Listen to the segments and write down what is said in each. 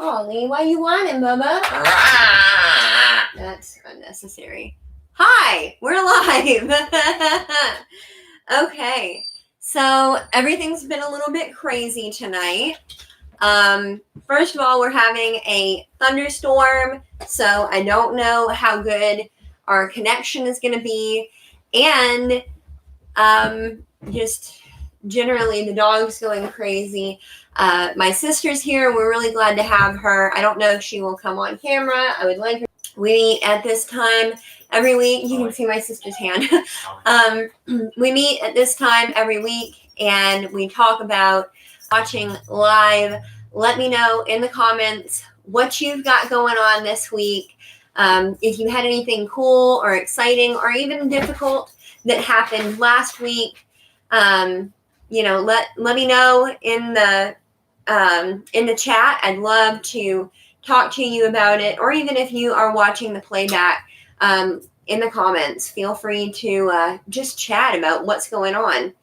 Ollie, why you whining, Bubba? That's unnecessary. Hi, we're live. Okay, so everything's been a little bit crazy tonight. First of all, we're having a thunderstorm, so I don't know how good our connection is going to be, and just generally the dog's going crazy. My sister's here. We're really glad to have her. I don't know if she will come on camera. I would like her. We meet at this time every week. You can see my sister's hand. We meet at this time every week, and we talk about watching live. Let me know in the comments what you've got going on this week. If you had anything cool or exciting or even difficult that happened last week, let me know in the chat. I'd love to talk to you about it, or even if you are watching the playback, in the comments, feel free to just chat about what's going on.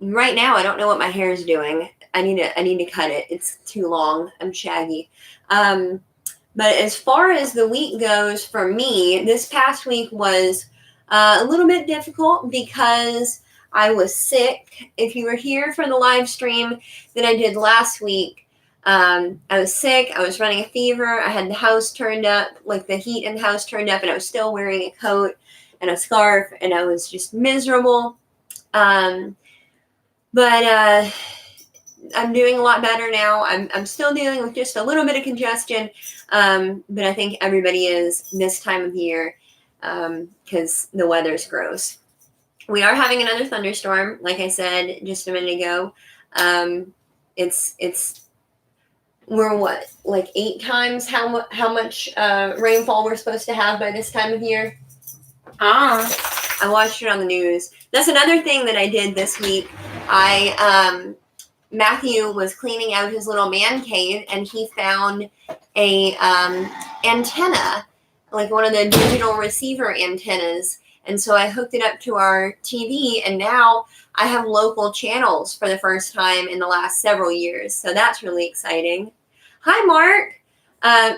Right now, I don't know what my hair is doing. I need to cut it. It's too long. I'm shaggy. But as far as the week goes for me, this past week was a little bit difficult because I was sick. If you were here for the live stream that I did last week, I was sick. I was running a fever. I had the house turned up, like the heat in the house turned up, and I was still wearing a coat and a scarf, and I was just miserable. But I'm doing a lot better now. I'm still dealing with just a little bit of congestion, but I think everybody is this time of year because the weather's gross. We are having another thunderstorm, like I said just a minute ago. We're what, like 8 times how much rainfall we're supposed to have by this time of year? I watched it on the news. That's another thing that I did this week. Matthew was cleaning out his little man cave, and he found a antenna, like one of the digital receiver antennas. And so I hooked it up to our TV, and now I have local channels for the first time in the last several years. So that's really exciting. Hi, Mark.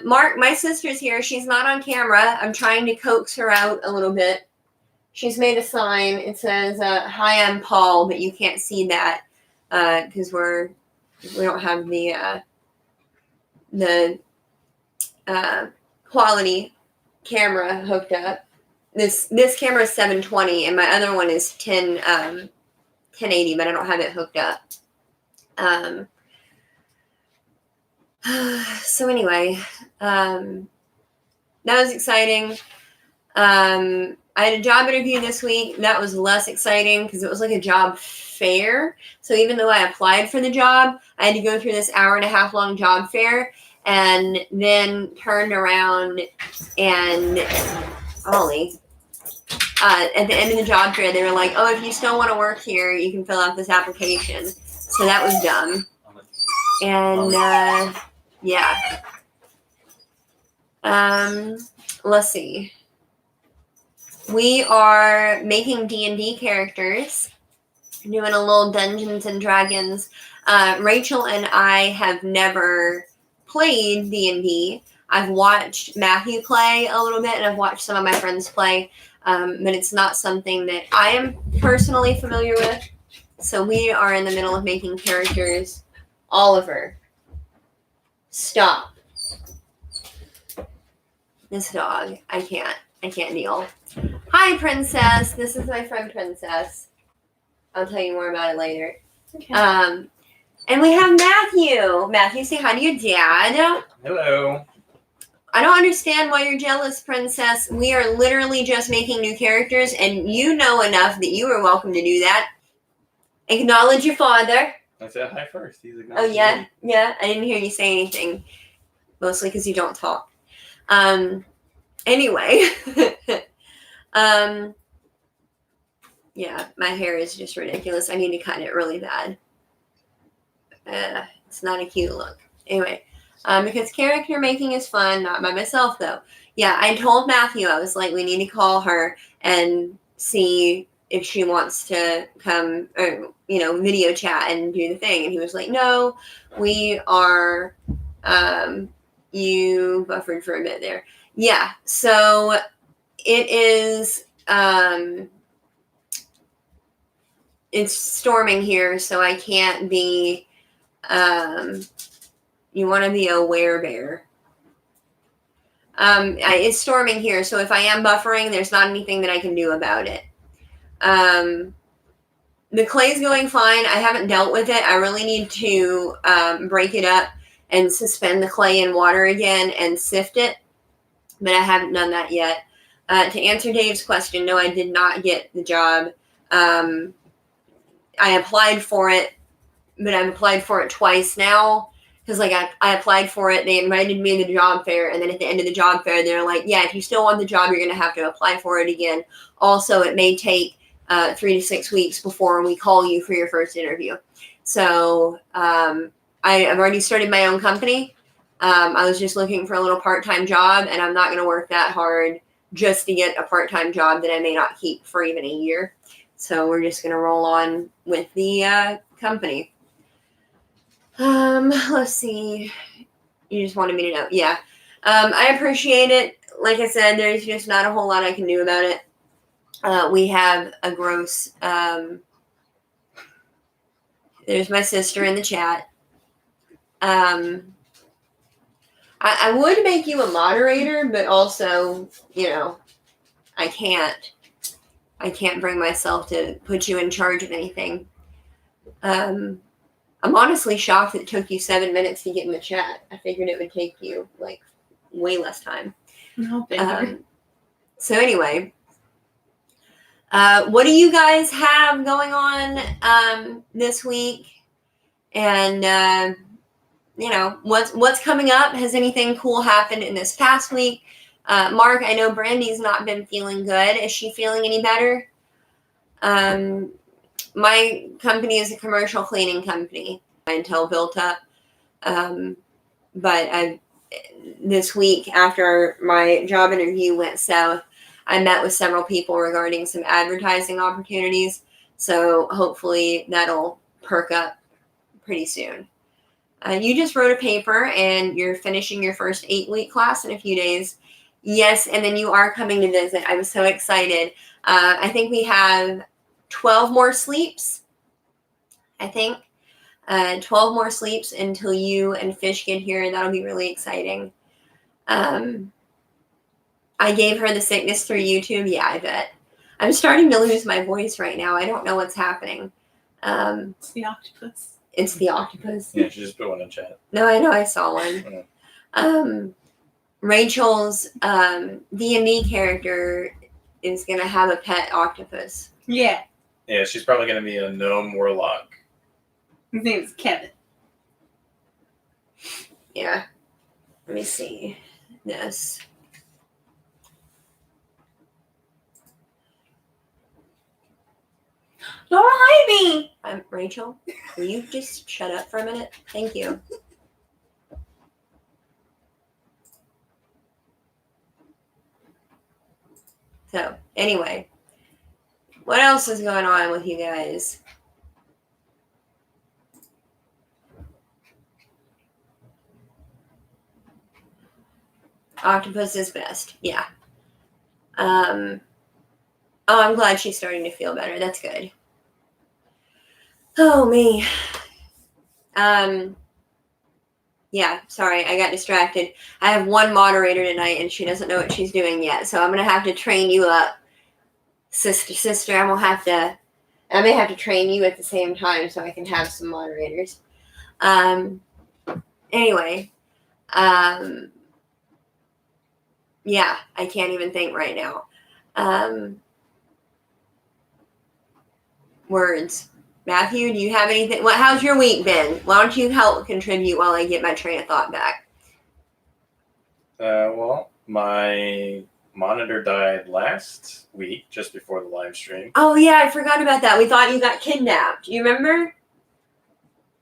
Mark, my sister's here. She's not on camera. I'm trying to coax her out a little bit. She's made a sign. It says, hi, I'm Paul, but you can't see that because we don't have the quality camera hooked up. This camera is 720, and my other one is 1080, but I don't have it hooked up. So anyway, that was exciting. I had a job interview this week. That was less exciting because it was like a job fair. So even though I applied for the job, I had to go through this 1.5 hour long job fair, and then turned around and Ollie. At the end of the job fair, they were like, oh, if you still want to work here, you can fill out this application. So that was dumb. And, yeah. Let's see. We are making D&D characters, doing a little Dungeons and Dragons. Rachel and I have never played D&D. I've watched Matthew play a little bit, and I've watched some of my friends play. But it's not something that I am personally familiar with. So we are in the middle of making characters. Oliver, stop. This dog, I can't deal. Hi, Princess. This is my friend Princess. I'll tell you more about it later. Okay. And we have Matthew. Matthew, say hi to your dad. Hello. I don't understand why you're jealous, Princess. We are literally just making new characters, and you know enough that you are welcome to do that. Acknowledge your father. I said hi first. He's acknowledging. Oh, yeah? Me. Yeah? I didn't hear you say anything. Mostly because you don't talk. Anyway. Yeah, my hair is just ridiculous. I need to cut it really bad. It's not a cute look. Anyway. Because character making is fun, not by myself, though. Yeah, I told Matthew, I was like, we need to call her and see if she wants to come or, video chat and do the thing. And he was like, no, we are, you buffered for a bit there. Yeah. So it is, it's storming here, so I can't be, you want to be a werebear. It's storming here, so if I am buffering, there's not anything that I can do about it. The clay's going fine. I haven't dealt with it. I really need to break it up and suspend the clay in water again and sift it, but I haven't done that yet. To answer Dave's question, no, I did not get the job. I applied for it, but I've applied for it twice now. Because, I applied for it, they invited me to the job fair, and then at the end of the job fair, they're like, yeah, if you still want the job, you're going to have to apply for it again. Also, it may take 3 to 6 weeks before we call you for your first interview. So, I've already started my own company. I was just looking for a little part-time job, and I'm not going to work that hard just to get a part-time job that I may not keep for even a year. So, we're just going to roll on with the company. Let's see. You just wanted me to know. Yeah. I appreciate it. Like I said, there's just not a whole lot I can do about it. We have a gross, there's my sister in the chat. I would make you a moderator, but also, I can't bring myself to put you in charge of anything. I'm honestly shocked that it took you 7 minutes to get in the chat. I figured it would take you way less time. No, so anyway, what do you guys have going on this week? And what's coming up? Has anything cool happened in this past week? Mark, I know Brandy's not been feeling good. Is she feeling any better? My company is a commercial cleaning company until built up. But this week, after my job interview went south, I met with several people regarding some advertising opportunities. So hopefully that'll perk up pretty soon. You just wrote a paper and you're finishing your first 8-week class in a few days. Yes, and then you are coming to visit. I was so excited. I think we have 12 more sleeps, I think. 12 more sleeps until you and Fish get here. That'll be really exciting. I gave her the sickness through YouTube. Yeah, I bet. I'm starting to lose my voice right now. I don't know what's happening. It's the octopus. It's the octopus. Yeah, she just put one in chat. No, I know. I saw one. Rachel's D&D character is going to have a pet octopus. Yeah. Yeah, she's probably going to be a gnome warlock. His name is Kevin. Yeah. Let me see this. Don't hide me! I'm Rachel. Will you just shut up for a minute? Thank you. So, anyway, what else is going on with you guys? Octopus is best. Yeah. Oh, I'm glad she's starting to feel better. That's good. Oh, me. Yeah, sorry, I got distracted. I have one moderator tonight, and she doesn't know what she's doing yet, so I'm going to have to train you up. Sister, I may have to train you at the same time so I can have some moderators. Anyway, yeah, I can't even think right now. Words. Matthew, do you have anything? How's your week been? Why don't you help contribute while I get my train of thought back? Well, my monitor died last week, just before the live stream. Oh, yeah, I forgot about that. We thought you got kidnapped. You remember?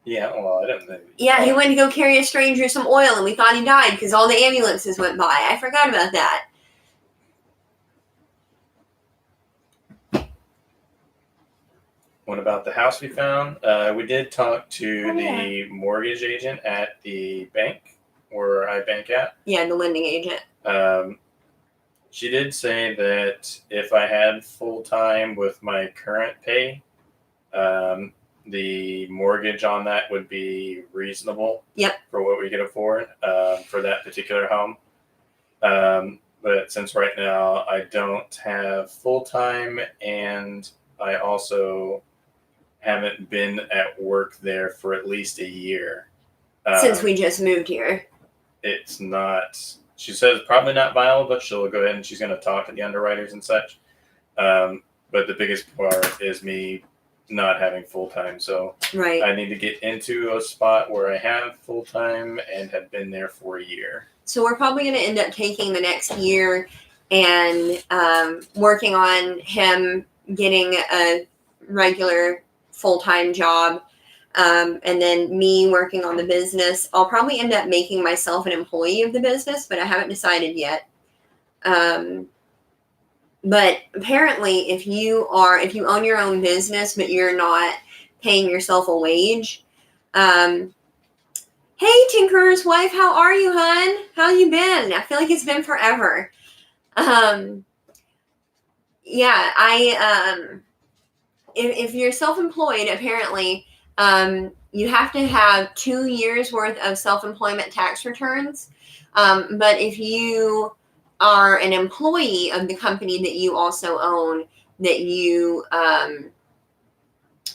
Yeah, well, I didn't think. Yeah, he went to go carry a stranger some oil, and we thought he died because all the ambulances went by. I forgot about that. What about the house we found? We did talk to the mortgage agent at the bank where I bank at. Yeah, the lending agent. She did say that if I had full time with my current pay, the mortgage on that would be reasonable. Yep. For what we could afford for that particular home. But since right now I don't have full time and I also haven't been at work there for at least a year. Since we just moved here. It's not, she says probably not viable, but she'll go ahead and she's going to talk to the underwriters and such. But the biggest part is me not having full time. So Right. I need to get into a spot where I have full time and have been there for a year. So we're probably going to end up taking the next year and working on him getting a regular full-time job, and then me working on the business. I'll probably end up making myself an employee of the business, but I haven't decided yet. But apparently if you own your own business, but you're not paying yourself a wage, hey, Tinker's wife, how are you, hon? How you been? I feel like it's been forever. Yeah, if you're self-employed, apparently, you have to have 2 years worth of self-employment tax returns. But if you are an employee of the company that you also own, that you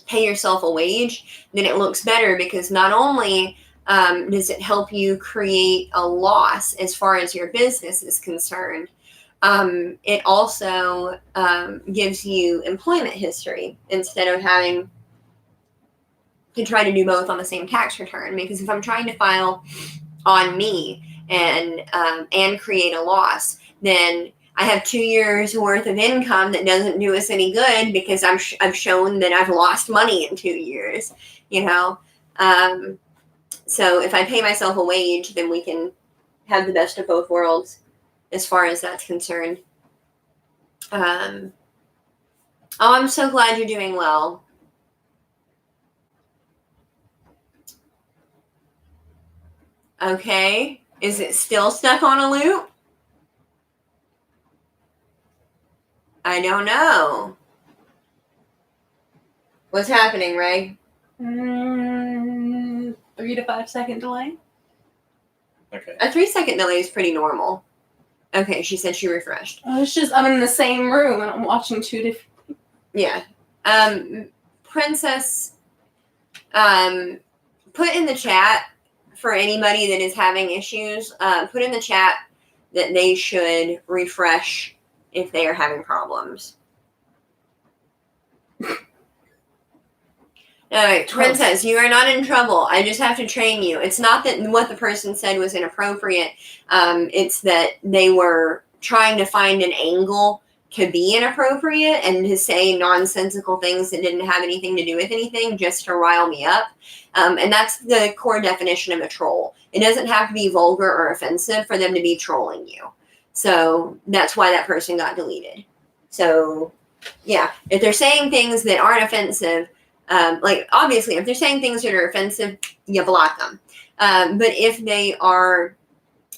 pay yourself a wage, then it looks better because not only does it help you create a loss as far as your business is concerned, it also gives you employment history instead of having to try to do both on the same tax return. Because if I'm trying to file on me and create a loss, then I have 2 years worth of income that doesn't do us any good because I've shown that I've lost money in 2 years, you know. So if I pay myself a wage, then we can have the best of both worlds as far as that's concerned. Oh, I'm so glad you're doing well. Okay. Is it still stuck on a loop? I don't know. What's happening, Ray? 3 to 5 second delay. Okay. A 3-second delay is pretty normal. Okay, she said she refreshed. It's just I'm in the same room and I'm watching 2 different. Yeah. Princess, put in the chat for anybody that is having issues, put in the chat that they should refresh if they are having problems. All right, Princess, you are not in trouble. I just have to train you. It's not that what the person said was inappropriate. It's that they were trying to find an angle to be inappropriate and to say nonsensical things that didn't have anything to do with anything just to rile me up. And that's the core definition of a troll. It doesn't have to be vulgar or offensive for them to be trolling you. So that's why that person got deleted. So, yeah, if they're saying things that aren't offensive, like obviously if they're saying things that are offensive, you block them. But if they are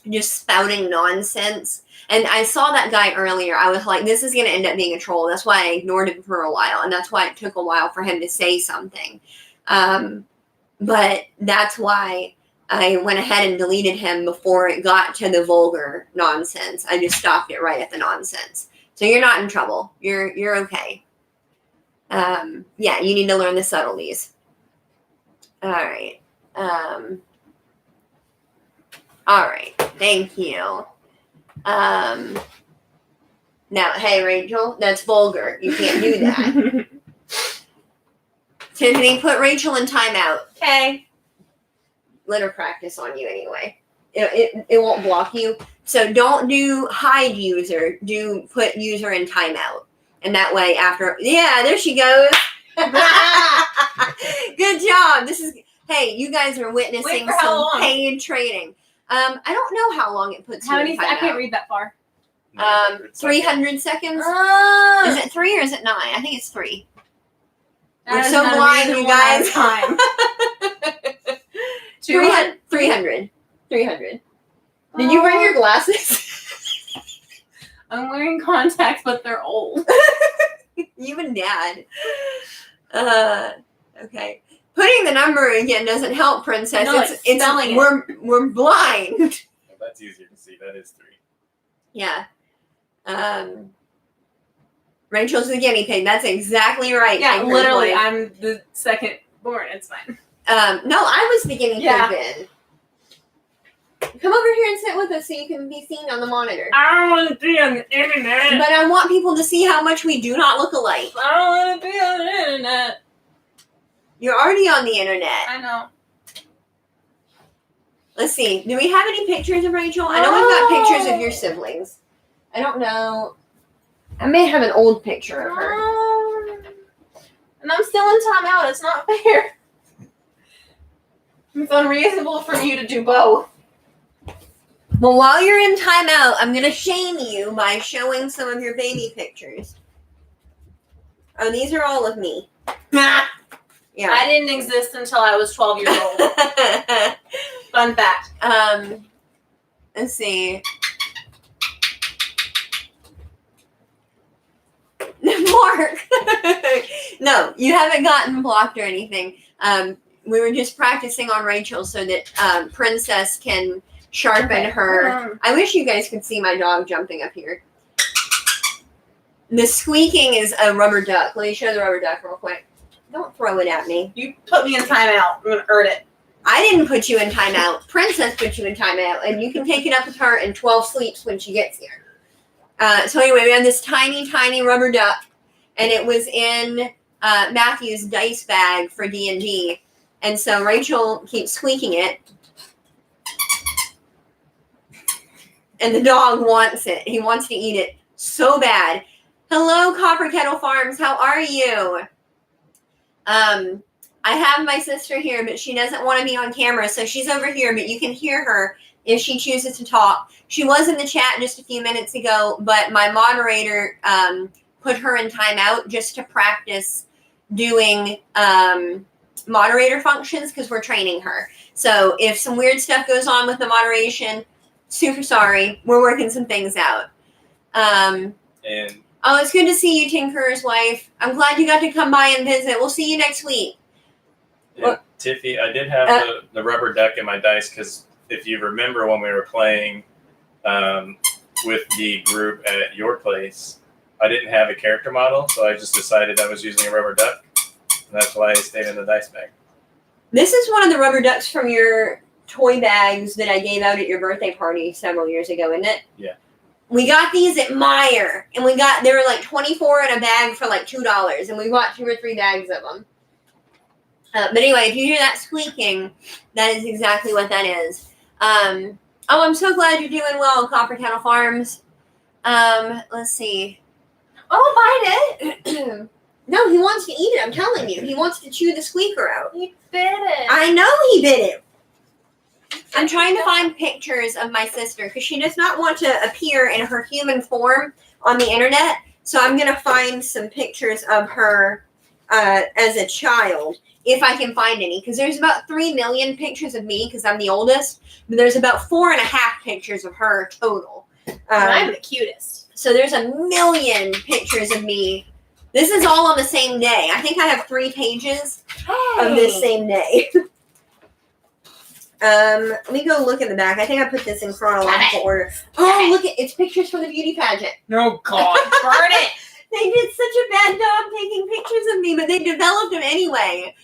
just spouting nonsense, and I saw that guy earlier, I was like, this is going to end up being a troll. That's why I ignored him for a while, and that's why it took a while for him to say something. But that's why I went ahead and deleted him before it got to the vulgar nonsense. I just stopped it right at the nonsense. So you're not in trouble. You're okay. Yeah, you need to learn the subtleties. All right. All right. Thank you. Now, hey, Rachel, that's vulgar. You can't do that. Tiffany, put Rachel in timeout. Okay. Let her practice on you anyway. It won't block you. So don't do hide user. Do put user in timeout. And that way after, yeah, there she goes. Good job. Hey, you guys are witnessing some paid trading. I don't know how long it puts How you many? in timeout. I can't read that far. 300 seconds. Is it 3 or is it 9? I think it's 3. We're That is so an blind, you unreasonable amount guys. of time. 200. 300. 300. Did you bring your glasses? I'm wearing contacts, but they're old. You and Dad. Okay. Putting the number again doesn't help, Princess. No, it's spelling it. We're blind. Well, that's easier to see. That is 3. Yeah. Rachel's the guinea pig. That's exactly right. Yeah, Anchor literally, Point. I'm the second born. It's fine. No, I was the guinea pig Yeah. then. Come over here and sit with us so you can be seen on the monitor. I don't want to be on the internet. But I want people to see how much we do not look alike. I don't want to be on the internet. You're already on the internet. I know. Let's see. Do we have any pictures of Rachel? I know we've got pictures of your siblings. I don't know. I may have an old picture of her. And I'm still in timeout. It's not fair. It's unreasonable for you to do both. Well, while you're in timeout, I'm going to shame you by showing some of your baby pictures. Oh, these are all of me. I Yeah. didn't exist until I was 12 years old. Fun fact. Let's see. Mark. No, you haven't gotten blocked or anything. We were just practicing on Rachel so that Princess can sharpen her. I wish you guys could see my dog jumping up here. The squeaking is a rubber duck. Let me show the rubber duck real quick. Don't throw it at me. You put me in timeout. I'm going to earn it. I didn't put you in timeout. Princess put you in timeout, and you can take it up with her in 12 sleeps when she gets here. So anyway, we have this tiny, tiny rubber duck, and it was in Matthew's dice bag for D&D. And so Rachel keeps squeaking it. And the dog wants it. He wants to eat it so bad. Hello, Copper Kettle Farms. How are you? I have my sister here, but she doesn't want to be on camera, so she's over here, but you can hear her if she chooses to talk. She was in the chat just a few minutes ago, but my moderator put her in timeout just to practice doing moderator functions because we're training her. So if some weird stuff goes on with the moderation, super sorry. We're working some things out. And Oh, it's good to see you, Tinkerer's wife. I'm glad you got to come by and visit. We'll see you next week. Tiffy, I did have the rubber duck in my dice because if you remember when we were playing with the group at your place, I didn't have a character model, so I just decided I was using a rubber duck. And that's why I stayed in the dice bag. This is one of the rubber ducks from your toy bags that I gave out at your birthday party several years ago, isn't it? Yeah. We got these at Meijer, and they were like 24 in a bag for like $2, and we bought 2 or 3 bags of them. But anyway, if you hear that squeaking, that is exactly what that is. I'm so glad you're doing well, Copper Kettle Farms. Let's see. Oh, bite it. No, he wants to eat it, I'm telling you. He wants to chew the squeaker out. He bit it. I know he bit it. I'm trying to find pictures of my sister because she does not want to appear in her human form on the internet. So I'm going to find some pictures of her as a child, if I can find any. Because there's about 3 million pictures of me because I'm the oldest. But there's about 4.5 pictures of her total. And I'm the cutest. So there's 1 million pictures of me. This is all on the same day. I think I have 3 pages of this same day. Let me go look in the back. I think I put this in chronological order. Oh, look, it's pictures from the beauty pageant. No, God. Burn it. They did such a bad job taking pictures of me, but they developed them anyway.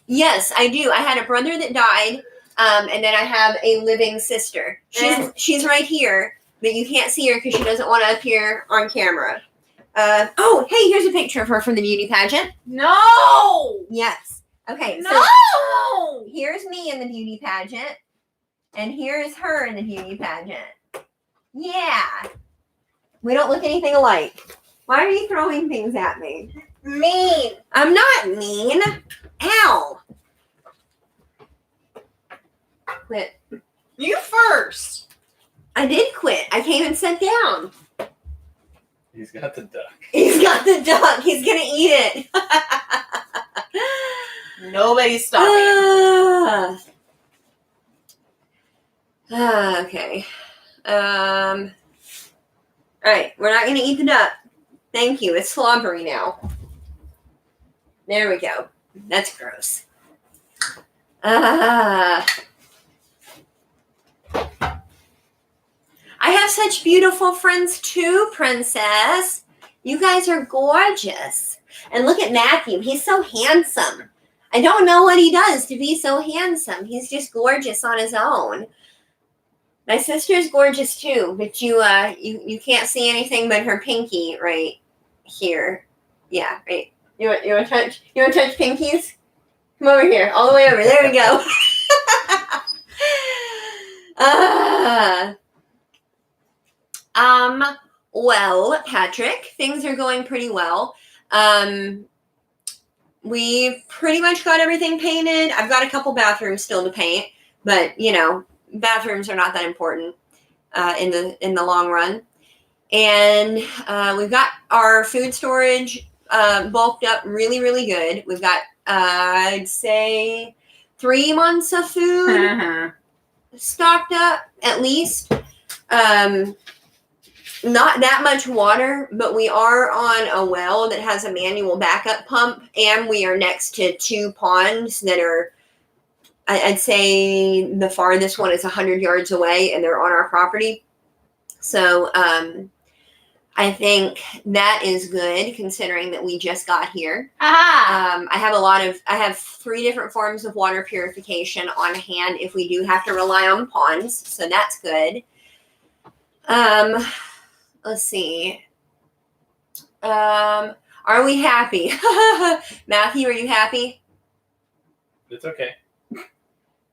Yes, I do. I had a brother that died, and then I have a living sister. She's right here, but you can't see her because she doesn't want to appear on camera. Oh, hey, here's a picture of her from the beauty pageant. No. Yes. Okay, No. so here's me in the beauty pageant, and here's her in the beauty pageant. Yeah. We don't look anything alike. Why are you throwing things at me? Mean. I'm not mean. Ow. Quit. You first. I did quit. I came and sat down. He He's got the duck. He's got the duck. He's gonna eat it. Nobody's stopping. Okay. All right. We're not gonna eat the duck. Thank you. It's slobbery now. There we go. That's gross. I have such beautiful friends too, Princess. You guys are gorgeous. And look at Matthew. He's so handsome. I don't know what he does to be so handsome. He's just gorgeous on his own. My sister's gorgeous too, but you can't see anything but her pinky right here. Yeah, right. You want to touch pinkies? Come over here, all the way over. There we go. Well, Patrick, things are going pretty well. We pretty much got everything painted. I've got a couple bathrooms still to paint, but bathrooms are not that important in the long run. And we've got our food storage bulked up really, really good. We've got I'd say 3 months of food stocked up at least. Not that much water, but we are on a well that has a manual backup pump, and we are next to 2 ponds that are, I'd say the farthest one is 100 yards away, and they're on our property. So I think that is good considering that we just got here. I have 3 different forms of water purification on hand if we do have to rely on ponds. So that's good. Let's see. Are we happy? Matthew, are you happy? It's okay.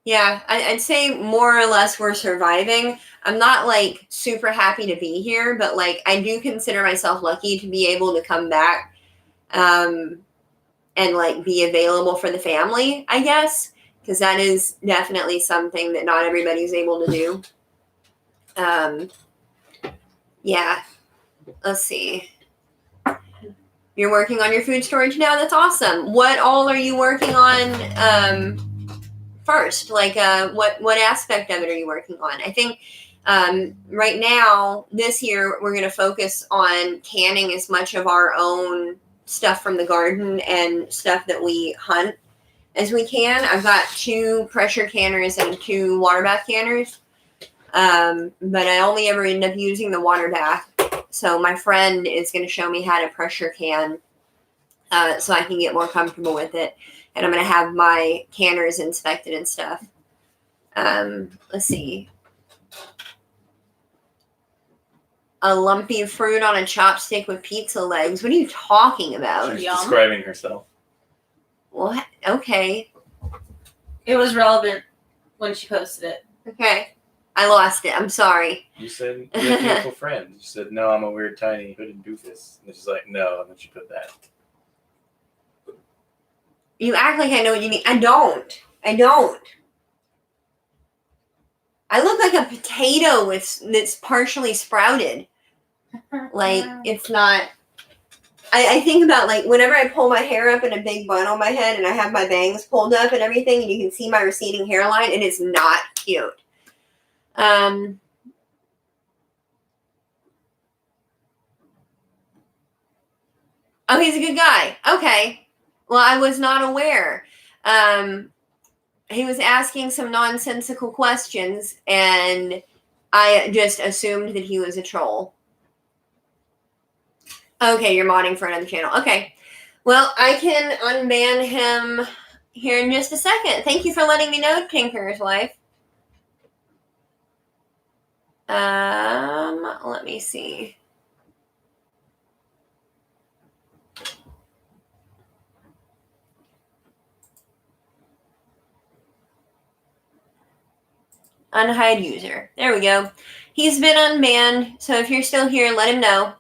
Yeah, I'd say more or less we're surviving. I'm not like super happy to be here, but like I do consider myself lucky to be able to come back and like be available for the family, I guess, because that is definitely something that not everybody's able to do. Yeah, let's see. You're working on your food storage now? That's awesome. What all are you working on first? Like what aspect of it are you working on? I think right now, this year, we're going to focus on canning as much of our own stuff from the garden and stuff that we hunt as we can. I've got 2 pressure canners and 2 water bath canners. But I only ever end up using the water bath. So my friend is going to show me how to pressure can so I can get more comfortable with it. And I'm going to have my canners inspected and stuff. Let's see. A lumpy fruit on a chopstick with pizza legs. What are you talking about? She's describing herself. What? Okay. It was relevant when she posted it. Okay. I lost it. I'm sorry. You said you have beautiful friends. You said, no, I'm a weird, tiny, hooded doofus. And she's like, no, and then she put that. You act like I know what you mean. I don't. I look like a potato that's partially sprouted. Like, it's not... I think about, like, whenever I pull my hair up in a big bun on my head and I have my bangs pulled up and everything, and you can see my receding hairline, and it's not cute. Oh, he's a good guy. Okay. Well, I was not aware. He was asking some nonsensical questions, and I just assumed that he was a troll. Okay, you're modding for another channel. Okay. Well, I can unban him here in just a second. Thank you for letting me know, Tinker's wife. Let me see. Unhide user. There we go. He's been unbanned, so if you're still here, let him know.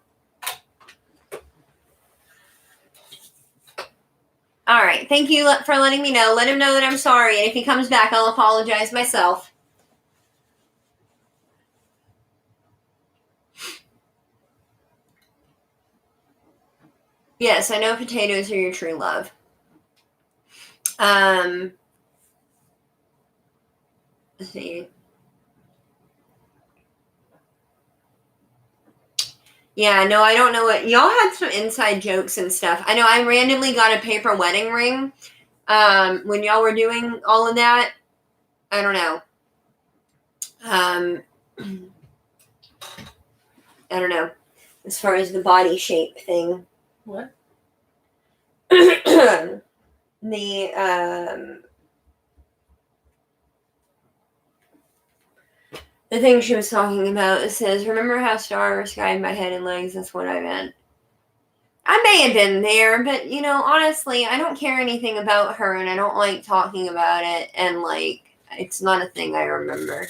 All right. Thank you for letting me know. Let him know that I'm sorry, and if he comes back, I'll apologize myself. Yes, I know potatoes are your true love. Let's see. Yeah, no, I don't know what y'all had some inside jokes and stuff. I know I randomly got a paper wedding ring when y'all were doing all of that. I don't know. I don't know. As far as the body shape thing. What? The thing she was talking about, it says, remember how stars guide my head and legs? That's what I meant. I may have been there, but, you know, honestly, I don't care anything about her, and I don't like talking about it, and, like, it's not a thing I remember.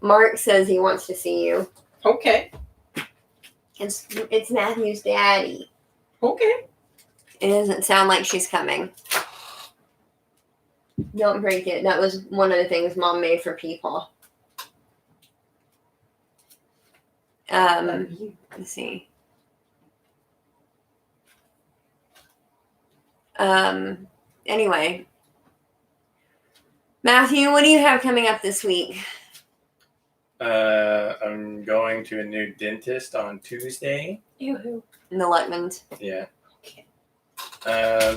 Mark says he wants to see you. Okay. It's Matthew's daddy. Okay. It doesn't sound like she's coming. Don't break it. That was one of the things Mom made for people. Let's see. Anyway. Matthew, what do you have coming up this week? I'm going to a new dentist on Tuesday. Yoo-hoo. In the Luckmans. Yeah. Okay.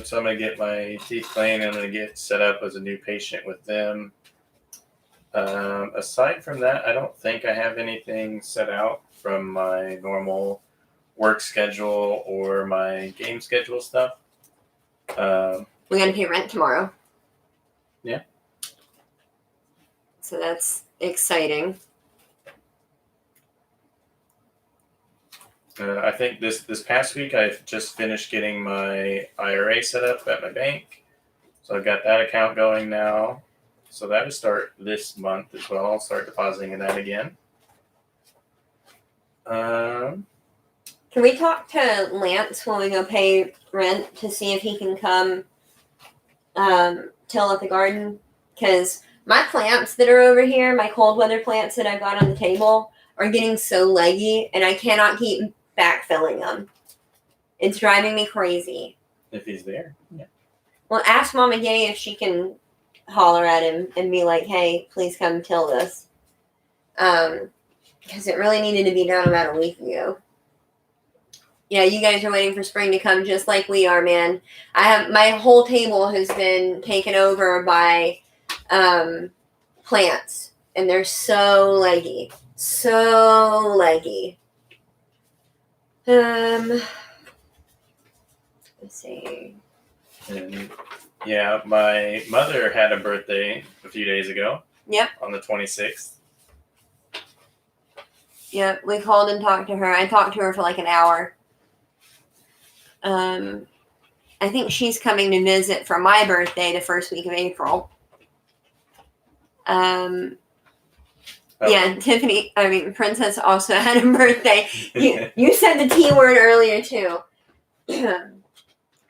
So I'm going to get my teeth cleaned. I'm going to get set up as a new patient with them. Aside from that, I don't think I have anything set out from my normal work schedule or my game schedule stuff. We're going to pay rent tomorrow. Yeah. So that's exciting. I think this past week I've just finished getting my IRA set up at my bank. So I've got that account going now. So that'll start this month as well. I'll start depositing in that again. Can we talk to Lance when we go pay rent to see if he can come till at the garden? Because my plants that are over here, my cold weather plants that I've got on the table, are getting so leggy, and I cannot keep backfilling them. It's driving me crazy. If he's there. Yeah. Well, ask Mama Gay if she can holler at him and be like, hey, please come till this. Because it really needed to be done about a week ago. Yeah, you guys are waiting for spring to come just like we are, man. My whole table has been taken over by plants, and they're so leggy. So leggy. Let's see. And yeah, my mother had a birthday a few days ago. Yep. On the 26th. Yep, we called and talked to her. I talked to her for like an hour. I think she's coming to visit for my birthday the first week of April. Yeah, Princess also had a birthday. You said the T word earlier too.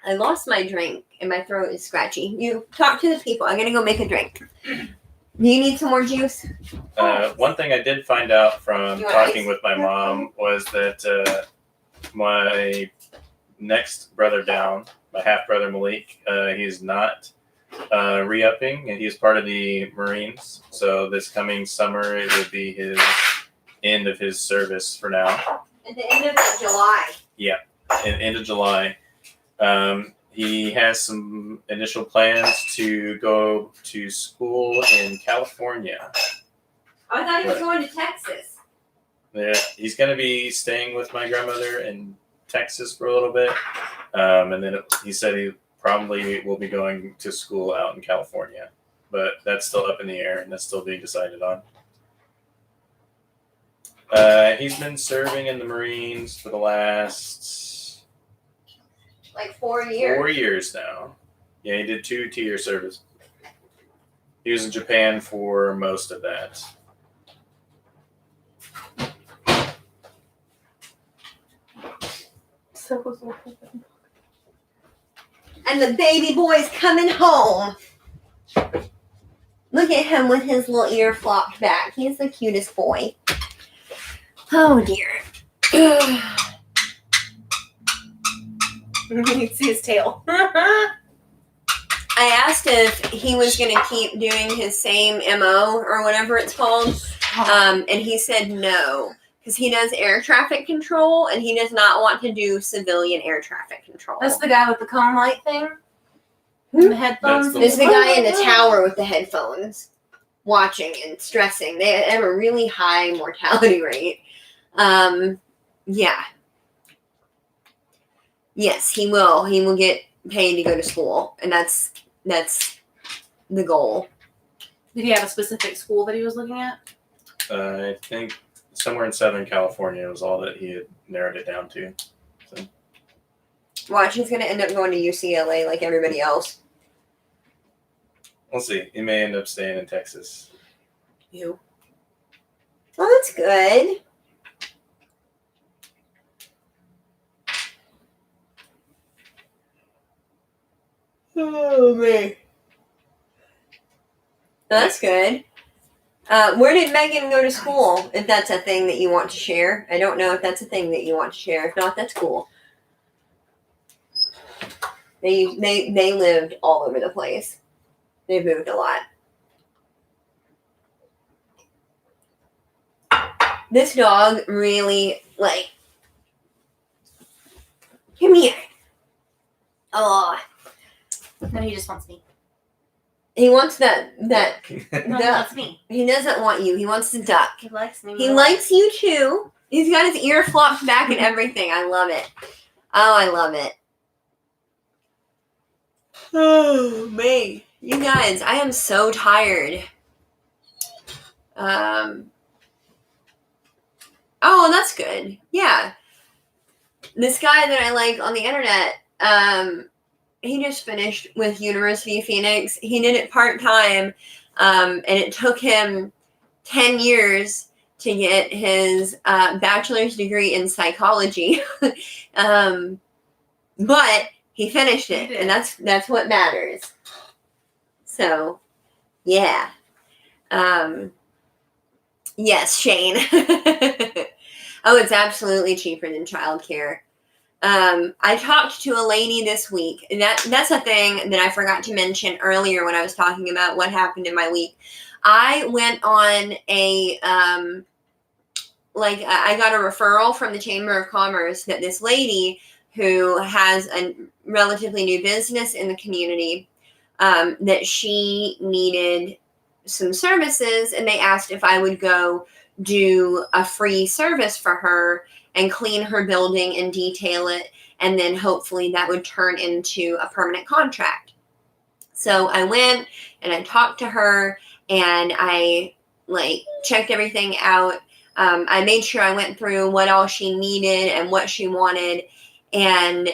I lost my drink and my throat is scratchy. You talk to the people. I'm gonna go make a drink. Do you need some more juice? One thing I did find out from talking ice? with my mom was that my next brother down, my half brother Malik, he's not re-upping, and he's part of the Marines. So this coming summer, it would be his end of his service for now. At the end of July. Yeah, end of July. He has some initial plans to go to school in California. I thought he was going to Texas. He's going to be staying with my grandmother in Texas for a little bit. And then he said he probably will be going to school out in California. But that's still up in the air, and that's still being decided on. He's been serving in the Marines for the last... Like 4 years. 4 years now. Yeah, he did 2 2-year service. He was in Japan for most of that. And the baby boy's coming home. Look at him with his little ear flopped back. He's the cutest boy. Oh dear. You can see his tail. I asked if he was going to keep doing his same MO or whatever it's called, and he said no, because he does air traffic control, and he does not want to do civilian air traffic control. That's the guy with the cone light thing? And the headphones? That's the- This is the guy in the tower with the headphones, watching and stressing. They have a really high mortality rate. Yeah. Yes, he will. He will get paid to go to school, and that's the goal. Did he have a specific school that he was looking at? I think somewhere in Southern California was all that he had narrowed it down to. So Watch, he's gonna end up going to UCLA like everybody else. we'll see. He may end up staying in Texas. You. Well, that's good. Oh man. That's good. Where did Megan go to school? If that's a thing that you want to share. I don't know if that's a thing that you want to share. If not, that's cool. They lived all over the place. They've moved a lot. This dog really, like, come here. Oh, No, he just wants me. he wants that. No, he Duck. wants me. He doesn't want you. He wants to duck. He likes me. He likes you too. He's got his ear flopped back and everything. I love it. Oh, I love it. Oh, man. You guys, I am so tired. Oh, that's good. Yeah. This guy that I like on the internet, he just finished with University of Phoenix. He did it part-time, and it took him 10 years to get his bachelor's degree in psychology. But he finished it, and that's what matters. So, yeah. Yes, Shane. Oh, it's absolutely cheaper than childcare. I talked to a lady this week, and that's a thing that I forgot to mention earlier when I was talking about what happened in my week. I went on I got a referral from the Chamber of Commerce that this lady who has a relatively new business in the community, that she needed some services, and they asked if I would go do a free service for her and clean her building and detail it, and then hopefully that would turn into a permanent contract. So I went and I talked to her, and I checked everything out. I made sure I went through what all she needed and what she wanted, and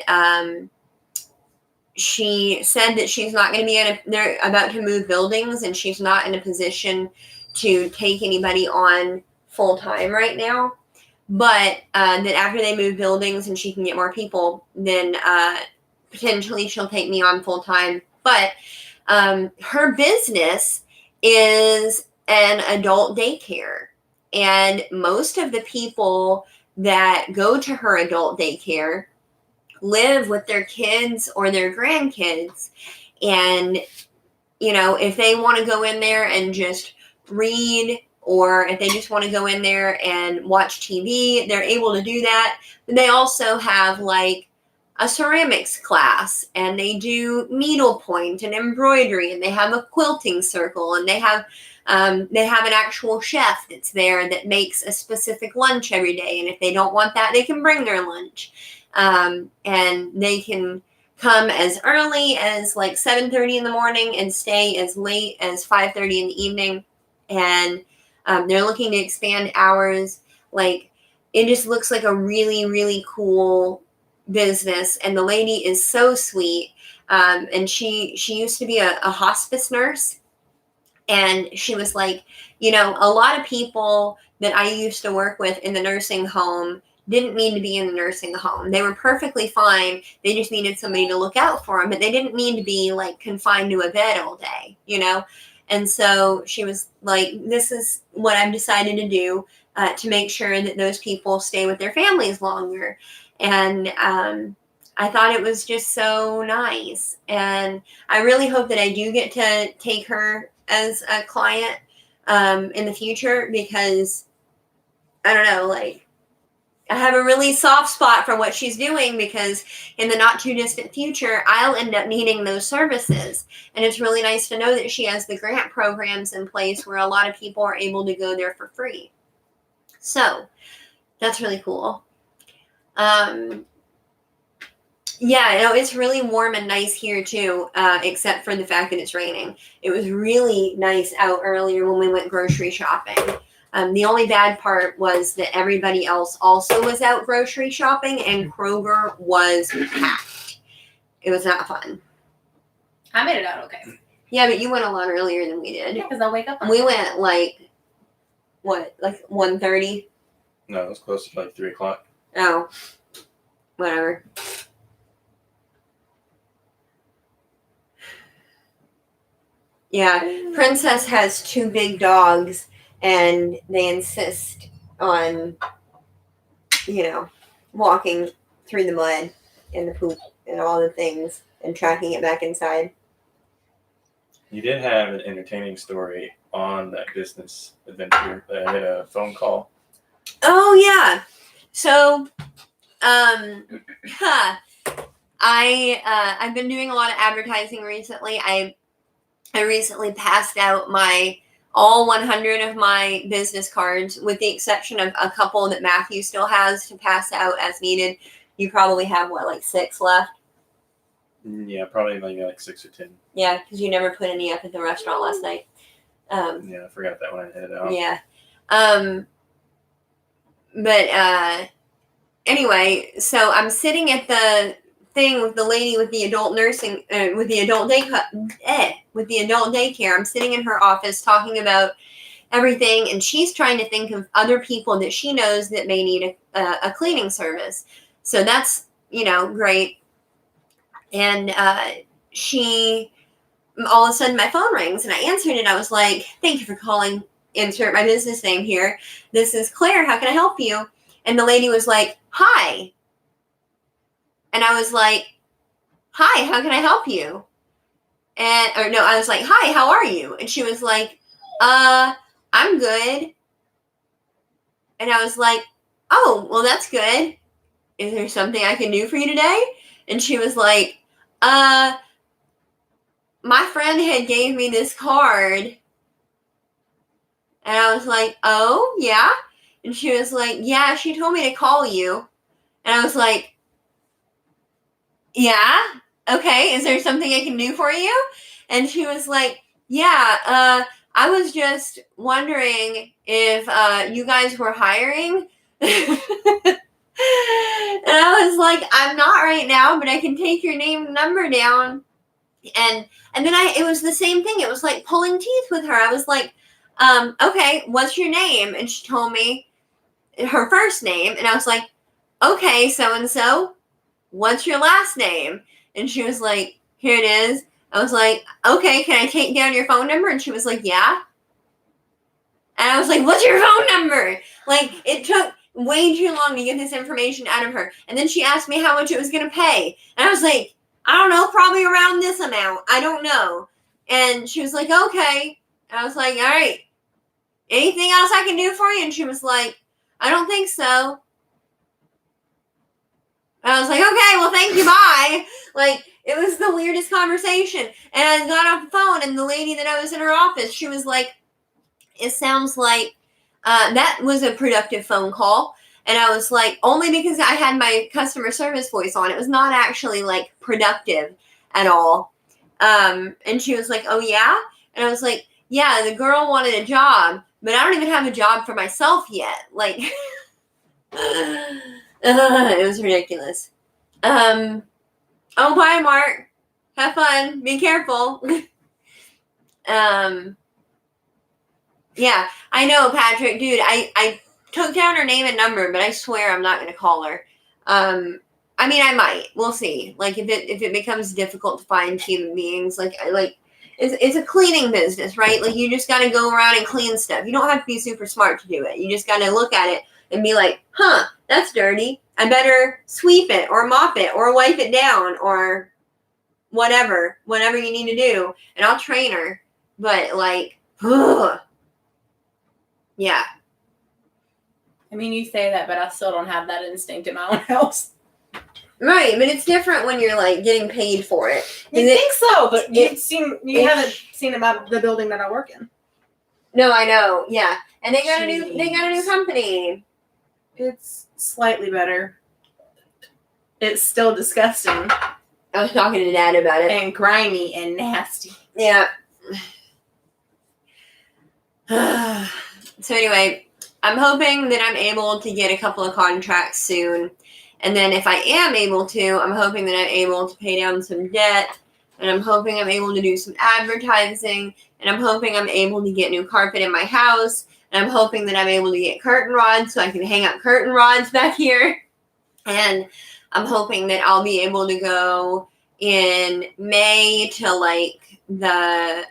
she said that she's not going to be they're about to move buildings, and she's not in a position to take anybody on full time right now. But that after they move buildings and she can get more people, then potentially she'll take me on full time. But her business is an adult daycare. And most of the people that go to her adult daycare live with their kids or their grandkids. And, if they want to go in there and just read, or if they just want to go in there and watch TV, they're able to do that. But they also have a ceramics class, and they do needlepoint and embroidery, and they have a quilting circle, and they have an actual chef that's there that makes a specific lunch every day. And if they don't want that, they can bring their lunch. And they can come as early as 7:30 in the morning and stay as late as 5:30 in the evening. And they're looking to expand hours. It just looks like a really, really cool business. And the lady is so sweet. And she used to be a hospice nurse. And she was like, a lot of people that I used to work with in the nursing home didn't need to be in the nursing home. They were perfectly fine. They just needed somebody to look out for them, but they didn't need to be confined to a bed all day, And so she was like, this is what I've decided to do to make sure that those people stay with their families longer. And I thought it was just so nice. And I really hope that I do get to take her as a client in the future, because I don't know, like, I have a really soft spot for what she's doing, because in the not too distant future, I'll end up needing those services. And it's really nice to know that she has the grant programs in place where a lot of people are able to go there for free. So that's really cool. Yeah, no, it's really warm and nice here too, except for the fact that it's raining. It was really nice out earlier when we went grocery shopping. The only bad part was that everybody else also was out grocery shopping, and Kroger was packed. It was not fun. I made it out okay. Yeah, but you went a lot earlier than we did. Yeah, because I'll wake up. We went like 1:30? No, it was close to like 3 o'clock. Oh, whatever. Yeah, Princess has 2 big dogs, and they insist on, walking through the mud and the poop and all the things and tracking it back inside. You did have an entertaining story on that business adventure. I had a phone call. Oh yeah. So, I've been doing a lot of advertising recently. I recently passed out all 100 of my business cards, with the exception of a couple that Matthew still has to pass out as needed. You probably have like 6 left? Yeah, probably like 6 or 10. Yeah, because you never put any up at the restaurant last night. Yeah, I forgot that when I headed out. Yeah. But anyway, so I'm sitting at the thing with the lady with the adult nursing, with the adult daycare. I'm sitting in her office talking about everything, and she's trying to think of other people that she knows that may need a cleaning service. So that's, great. And she, all of a sudden my phone rings, and I answered it. I was like, "Thank you for calling. Insert my business name here. This is Claire. How can I help you?" And the lady was like, "Hi." And I was like, "Hi, how can I help you?" I was like, "Hi, how are you?" And she was like, "I'm good." And I was like, "Oh, well, that's good. Is there something I can do for you today?" And she was like, "My friend had gave me this card." And I was like, "Oh, yeah?" And she was like, "Yeah, she told me to call you." And I was like, "Yeah? Okay, is there something I can do for you?" And she was like, "Yeah, I was just wondering if you guys were hiring." And I was like, "I'm not right now, but I can take your name and number down." And then it was the same thing. It was like pulling teeth with her. I was like, "Okay, what's your name?" And she told me her first name. And I was like, "Okay, so-and-so, what's your last name?" And she was like, "Here it is." I was like, "Okay, can I take down your phone number?" And she was like, "Yeah." And I was like, "What's your phone number?" Like, it took way too long to get this information out of her. And then she asked me how much it was going to pay. And I was like, "I don't know, probably around this amount. I don't know." And she was like, "Okay." And I was like, "All right, anything else I can do for you?" And she was like, "I don't think so." And I was like, "Okay, well, thank you, bye." Like, it was the weirdest conversation. And I got off the phone, and the lady that I was in her office, she was like, "It sounds like that was a productive phone call." And I was like, only because I had my customer service voice on. It was not actually like productive at all. And she was like, "Oh, yeah?" And I was like, "Yeah, the girl wanted a job, but I don't even have a job for myself yet." Like, it was ridiculous. Oh, bye, Mark. Have fun. Be careful. Yeah, I know, Patrick. Dude, I took down her name and number, but I swear I'm not going to call her. I mean, I might. We'll see. Like, if it becomes difficult to find human beings, it's a cleaning business, right? Like, you just got to go around and clean stuff. You don't have to be super smart to do it. You just got to look at it and be like, "Huh, that's dirty. I better sweep it or mop it or wipe it down or whatever you need to do. And I'll train her. But like, ugh. Yeah. I mean, you say that, but I still don't have that instinct in my own house. Right, but it's different when you're like getting paid for it. You think so, but you it- haven't seen about the building that I work in. No, I know. Yeah. And they got a new Jeez. company. It's slightly better. It's still disgusting I was talking to Dad about it. and grimy and nasty. Yeah. So anyway, I'm hoping that I'm able to get a couple of contracts soon. And then if I am able to, I'm hoping that I'm able to pay down some debt. And I'm hoping I'm able to do some advertising. And I'm hoping I'm able to get new carpet in my house. And I'm hoping that I'm able to get curtain rods so I can hang up curtain rods back here. And I'm hoping that I'll be able to go in May to like the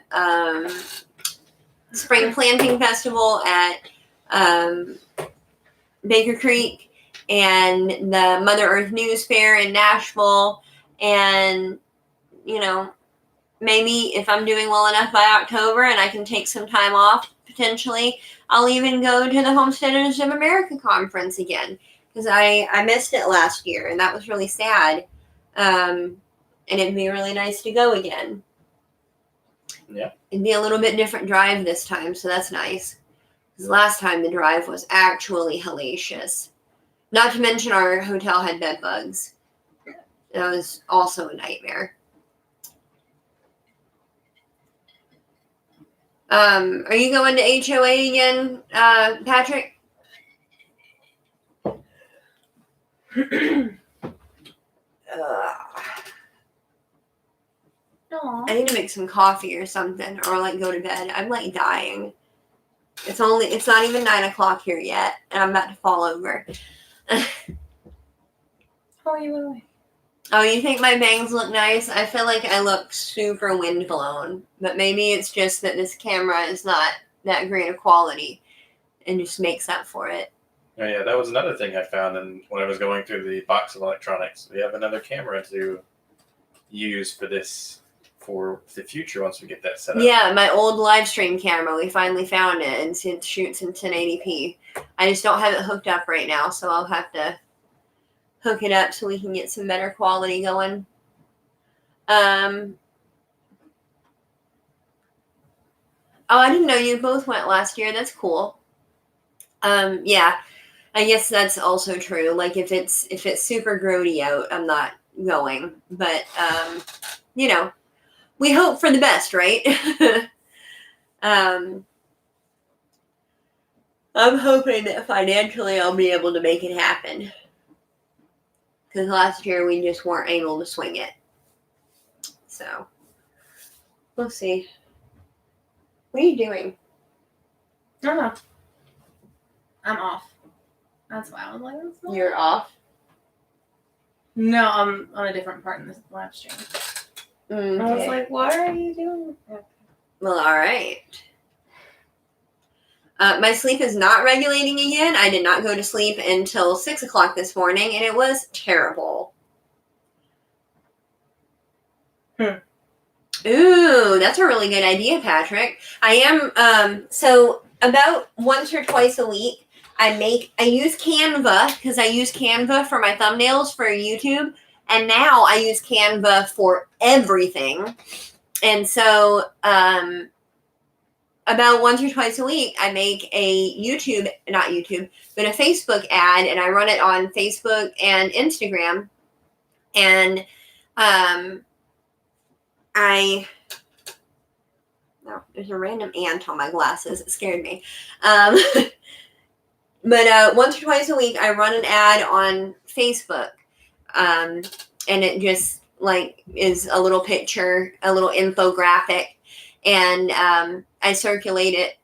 spring planting festival at Baker Creek and the Mother Earth News Fair in Nashville. And, you know, maybe if I'm doing well enough by October and I can take some time off, potentially, I'll even go to the Homesteaders of America conference again. Because I missed it last year, and that was really sad. And it'd be really nice to go again. Yeah. It'd be a little bit different drive this time, so that's nice. Because last time the drive was actually hellacious. Not to mention our hotel had bed bugs. That was also a nightmare. Are you going to HOA again, Patrick? I need to make some coffee or something, or like go to bed. I'm like dying. It's not even 9 o'clock here yet, and I'm about to fall over. Oh, you went away. Oh, you think my bangs look nice? I feel like I look super windblown, but maybe it's just that this camera is not that great of quality and just makes up for it. Oh, yeah, that was another thing I found when I was going through the box of electronics. We have another camera to use for this for the future once we get that set up. Yeah, my old live stream camera. We finally found it, and it shoots in 1080p. I just don't have it hooked up right now, so I'll have to hook it up so we can get some better quality going. Oh, I didn't know you both went last year. That's cool. Yeah, I guess that's also true. Like if it's super grody out, I'm not going. But you know, we hope for the best, right? I'm hoping that financially I'll be able to make it happen. Because last year we just weren't able to swing it. So, we'll see. What are you doing? No. I'm off. That's why I was like, that's not You're off? No, I'm on a different part in this live stream. Okay. I was like, why are you doing that? Well, all right. My sleep is not regulating again. I did not go to sleep until 6 o'clock this morning, and it was terrible. Ooh, that's a really good idea, Patrick. I am, so about once or twice a week, I use Canva, because I use Canva for my thumbnails for YouTube, and now I use Canva for everything. And so, about once or twice a week, I make a but a Facebook ad, and I run it on Facebook and Instagram. And there's a random ant on my glasses. It scared me. But once or twice a week, I run an ad on Facebook. And it just like is a little picture, a little infographic. And I circulate it,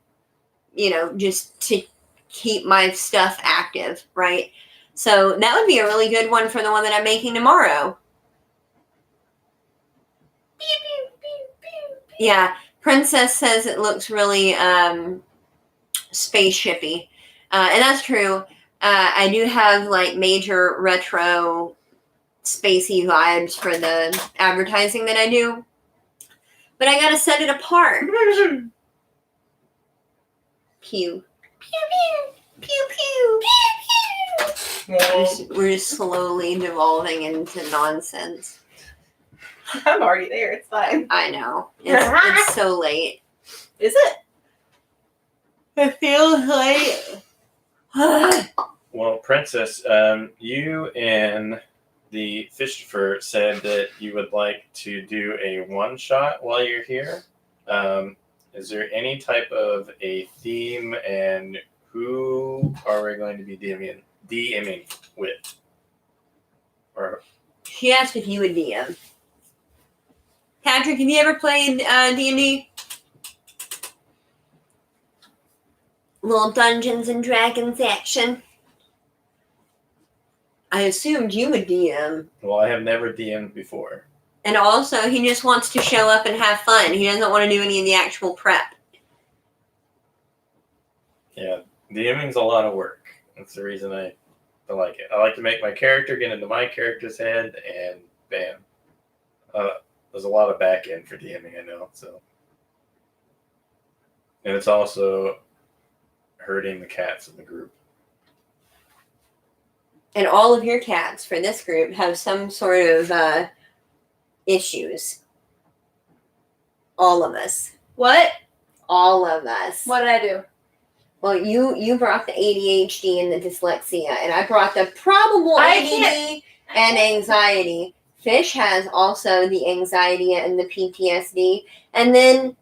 just to keep my stuff active, right? So that would be a really good one for the one that I'm making tomorrow. Yeah, Princess says it looks really spaceshipy. And that's true. I do have like major retro spacey vibes for the advertising that I do, but I gotta set it apart. Pew. Pew pew. Pew pew. We're just slowly devolving into nonsense. I'm already there. It's fine. I know. It's so late. Is it? It feels late. Well, Princess, you and the Fishifer said that you would like to do a one-shot while you're here. Is there any type of a theme, and who are we going to be DMing with? Or She asked if you would DM. Patrick, have you ever played D&D? Little Dungeons and Dragons action. I assumed you would DM. well, I have never DM'd before. And also, he just wants to show up and have fun. He doesn't want to do any of the actual prep. Yeah, DMing's a lot of work. That's the reason I like it. I like to make my character get into my character's head, and bam. There's a lot of back end for DMing, I know. So, and it's also hurting the cats in the group. And all of your cats for this group have some sort of issues. All of us. What? All of us. What did I do? Well, you brought the ADHD and the dyslexia, and I brought the probable ADD and anxiety. Fish has also the anxiety and the PTSD. And then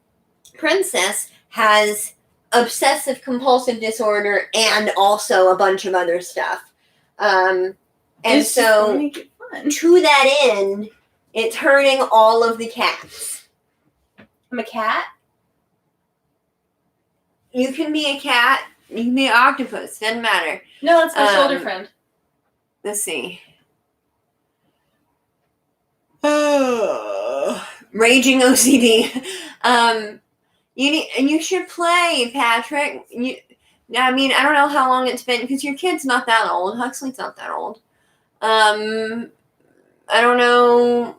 Princess has obsessive compulsive disorder and also a bunch of other stuff. And It's just so gonna make it fun. to that end, it's hurting all of the cats. I'm a cat. You can be a cat. You can be an octopus. Doesn't matter. No, that's my shoulder friend. Let's see. Raging OCD. You should play, Patrick. I mean, I don't know how long it's been because your kid's not that old. Huxley's not that old. I don't know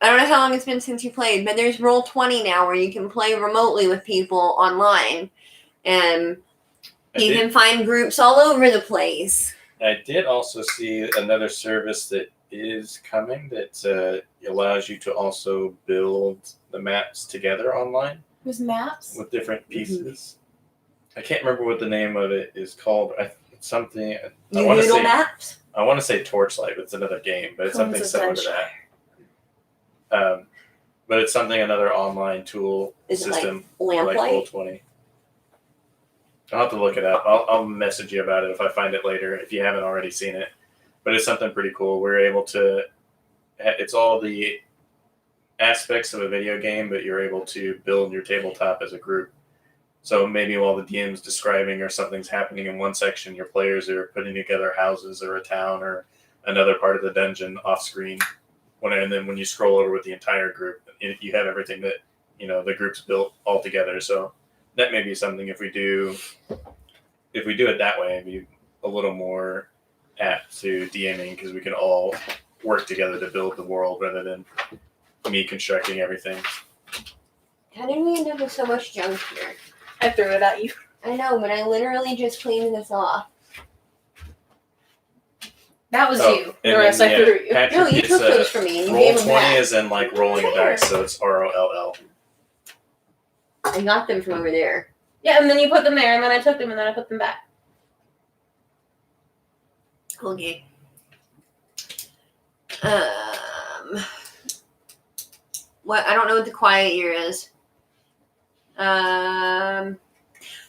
how long it's been since you played, but there's Roll20 now where you can play remotely with people online, and you can find groups all over the place. I did also see another service that is coming that allows you to also build the maps together online. There's maps? With different pieces. I can't remember what the name of it is called. It's something. You noodle maps? I want to say Torchlight, but it's another game, but it's something similar to that. But it's another online tool system. Like Lamplight? Like Roll20. I'll have to look it up. I'll message you about it if I find it later, if you haven't already seen it. But it's something pretty cool. We're able to, it's all the aspects of a video game, but you're able to build your tabletop as a group. So maybe while the DM's describing or something's happening in one section, your players are putting together houses or a town or another part of the dungeon off screen. And then when you scroll over with the entire group, you have everything that, the group's built all together. So that may be something if we do it that way, it'd be a little more apt to DMing because we can all work together to build the world rather than me constructing everything. How did we end up with so much junk here? I threw it at you. I know, but I literally just cleaned this off. That was you. The and rest then, I threw you. Patrick No, you gets took those from me. You gave them Roll20 back. is in like rolling dice, so it's ROLL. I got them from over there. Yeah, and then you put them there, and then I took them, and then I put them back. Okay. What? I don't know what the quiet year is.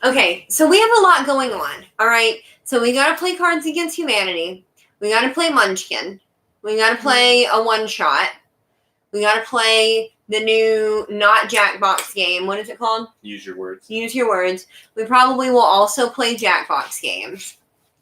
Okay, so we have a lot going on. All right, so we gotta play Cards Against Humanity. We gotta play Munchkin. We gotta play a one shot. We gotta play the new not Jackbox game. What is it called? Use your words. Use your words. We probably will also play Jackbox games,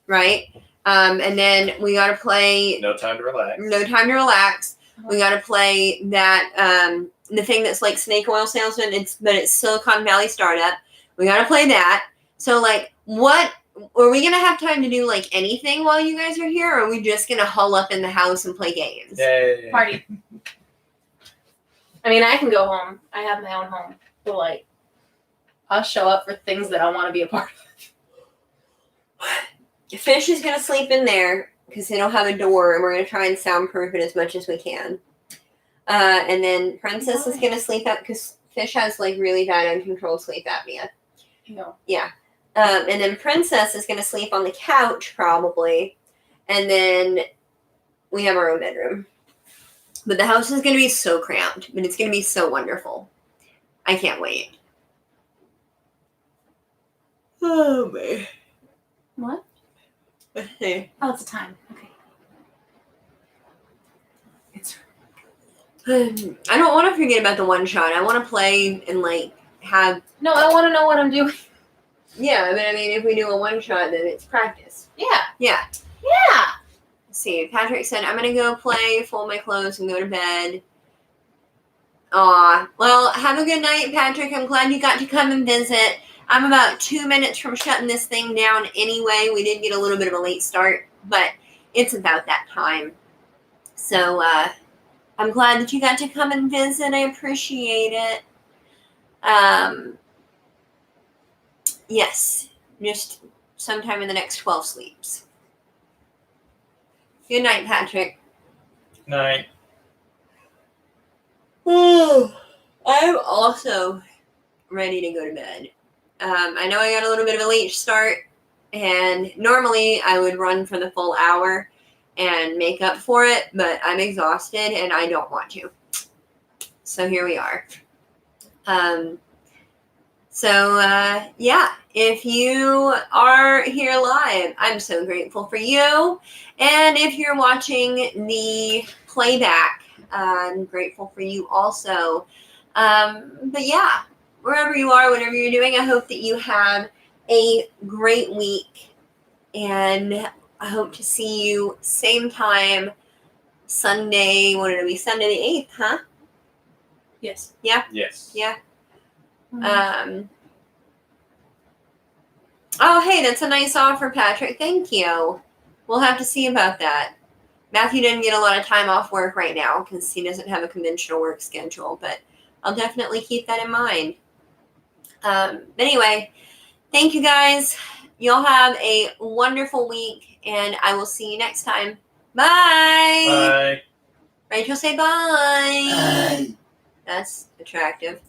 right? And then we gotta play No Time to Relax. No Time to Relax. We gotta play that the thing that's like Snake Oil Salesman. It's Silicon Valley Startup. We gotta play that. So like, what are we gonna have time to do like anything while you guys are here, or are we just gonna hull up in the house and play games? Yay. Party. I mean, I can go home. I have my own home. But, like, I'll show up for things that I want to be a part of. Fish is gonna sleep in there because they don't have a door, and we're gonna try and soundproof it as much as we can. And then Princess is gonna sleep out because Fish has like really bad uncontrolled sleep apnea. No. Yeah. And then Princess is gonna sleep on the couch probably, and then we have our own bedroom. But the house is gonna be so cramped, but it's gonna be so wonderful. I can't wait. Oh man. What? Hey. Oh, it's a time. Okay. It's. I don't want to forget about the one shot. I want to play and like have. No, I want to know what I'm doing. Yeah, but I mean, if we do a one shot, then it's practice. Yeah. Yeah. Yeah. Let's see, Patrick said, I'm gonna go play, fold my clothes, and go to bed. Aw. Well, have a good night, Patrick. I'm glad you got to come and visit. I'm about 2 minutes from shutting this thing down anyway. We did get a little bit of a late start, but it's about that time. So, I'm glad that you got to come and visit. I appreciate it. Yes, just sometime in the next 12 sleeps. Good night, Patrick. Night. Oh, I'm also ready to go to bed. I know I got a little bit of a late start, and normally I would run for the full hour and make up for it, but I'm exhausted and I don't want to. So here we are. Yeah, if you are here live, I'm so grateful for you. And if you're watching the playback, I'm grateful for you also. But yeah, wherever you are, whatever you're doing, I hope that you have a great week. And I hope to see you same time Sunday. What did it be? Sunday the 8th, huh? Yes. Yeah. Yes. Yeah. Oh, hey, that's a nice offer, Patrick. Thank you. We'll have to see about that. Matthew didn't get a lot of time off work right now because he doesn't have a conventional work schedule, but I'll definitely keep that in mind. Anyway, thank you guys. You'll have a wonderful week, and I will see you next time. Bye. Bye. Rachel, say bye. Bye. That's attractive.